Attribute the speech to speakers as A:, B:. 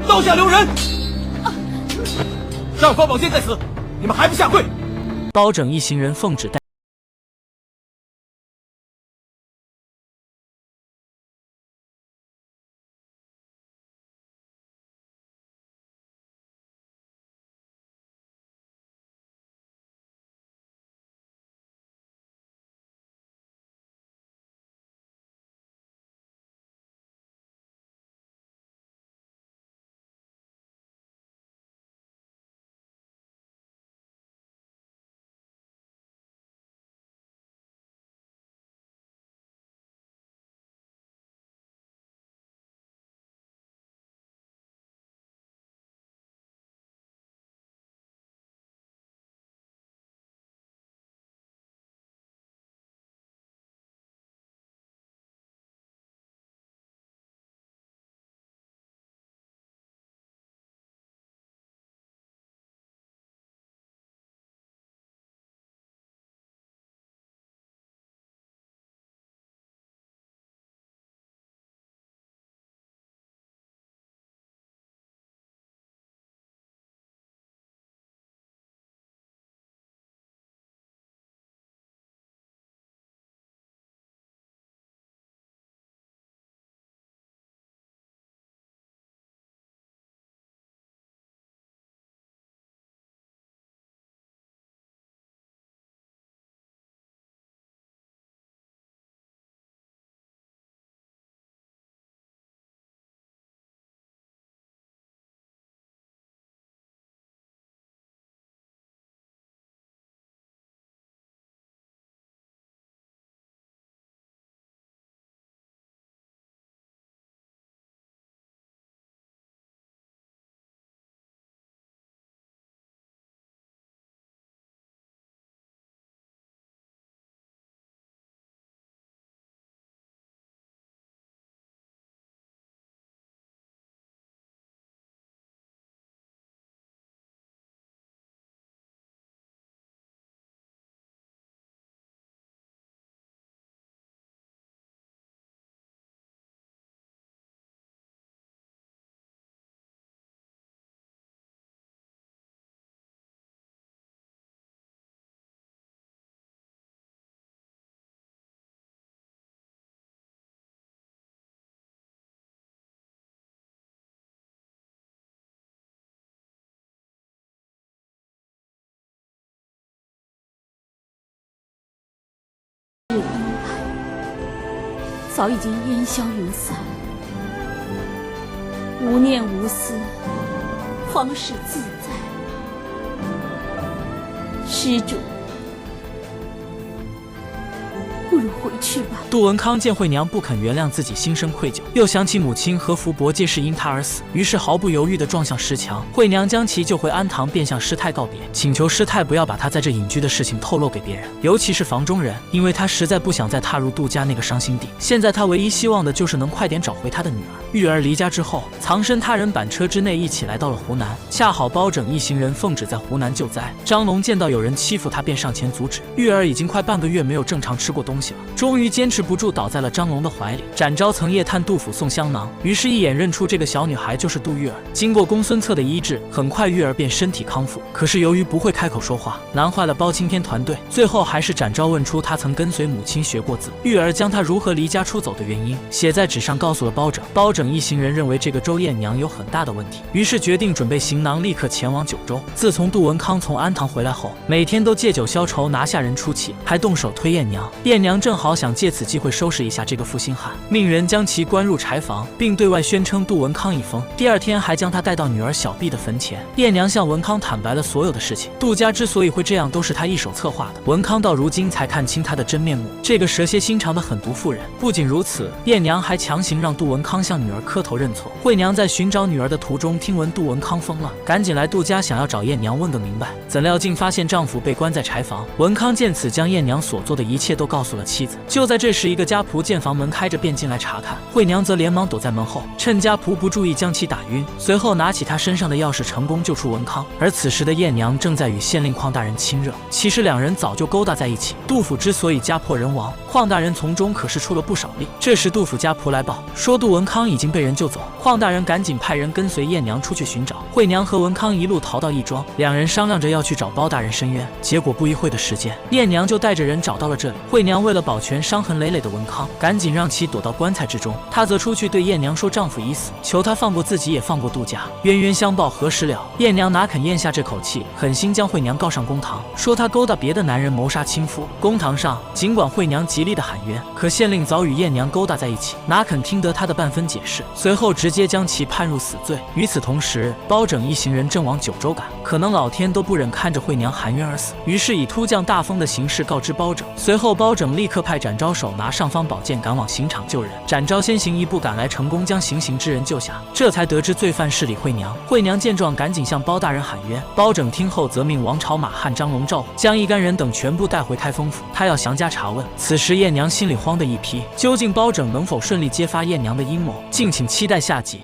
A: 刀下留人！上官宝剑在此，你们还不下跪？
B: 包拯一行人奉旨带。
C: 早已经烟消云散，无念无思，方是自在。施主，不如回去吧。
B: 杜文康见惠娘不肯原谅自己，心生愧疚，又想起母亲和福伯皆是因他而死，于是毫不犹豫地撞向石墙。惠娘将其救回安堂，便向师太告别，请求师太不要把他在这隐居的事情透露给别人，尤其是房中人，因为他实在不想再踏入杜家那个伤心地。现在他唯一希望的就是能快点找回他的女儿。玉儿离家之后，藏身他人板车之内，一起来到了湖南。恰好包拯一行人奉旨在湖南救灾。张龙见到有人欺负他，便上前阻止。玉儿已经快半个月没有正常吃过东西了，终于坚持不住，倒在了张龙的怀里。展昭曾夜探杜府送香囊，于是一眼认出这个小女孩就是杜玉儿。经过公孙策的医治，很快玉儿便身体康复。可是由于不会开口说话，难坏了包青天团队。最后还是展昭问出他曾跟随母亲学过字，玉儿将他如何离家出走的原因写在纸上，告诉了包拯。包拯一行人认为这个周艳娘有很大的问题，于是决定准备行囊，立刻前往九州。自从杜文康从安堂回来后，每天都借酒消愁，拿下人出气，还动手推艳娘。艳娘正好想借此机会收拾一下这个负心汉，命人将其关入柴房，并对外宣称杜文康已疯。第二天还将他带到女儿小婢的坟前。艳娘向文康坦白了所有的事情，杜家之所以会这样，都是他一手策划的。文康到如今才看清他的真面目，这个蛇蝎心肠的狠毒妇人。不仅如此，艳娘还强行让杜文康向女儿磕头认错。惠娘在寻找女儿的途中，听闻杜文康疯了，赶紧来杜家想要找艳娘问个明白，怎料竟发现丈夫被关在柴房。文康见此，将艳娘所做的一切都告诉了妻子。就在这时，一个家仆见房门开着，便进来查看。惠娘娘则连忙躲在门后，趁家仆不注意将其打晕，随后拿起他身上的钥匙，成功救出文康。而此时的燕娘正在与县令邝大人亲热，其实两人早就勾搭在一起。杜甫之所以家破人亡，邝大人从中可是出了不少力。这时杜甫家仆来报，说杜文康已经被人救走。邝大人赶紧派人跟随燕娘出去寻找。惠娘和文康一路逃到义庄，两人商量着要去找包大人申冤。结果不一会的时间，燕娘就带着人找到了这里。惠娘为了保全伤痕累累的文康，赶紧让其躲到棺材之中。她则出去对燕娘说丈夫已死，求她放过自己也放过杜家。冤冤相报何时了？燕娘哪肯咽下这口气，狠心将惠娘告上公堂，说她勾搭别的男人谋杀亲夫。公堂上，尽管惠娘极力的喊冤，可县令早与燕娘勾搭在一起，哪肯听得她的半分解释，随后直接将其判入死罪。与此同时，包拯一行人正往九州赶，可能老天都不忍看着惠娘含冤而死，于是以突降大风的形式告知包拯。随后包拯立刻派展昭手拿尚方宝剑赶往刑场救人。展昭先行一步赶来，成功将行刑之人救下，这才得知罪犯是李惠娘。惠娘见状，赶紧向包大人喊冤。包拯听后，责命王朝马汉、张龙赵虎将一干人等全部带回开封府，他要详加查问。此时燕娘心里慌得一批，究竟包拯能否顺利揭发燕娘的阴谋？敬请期待下集。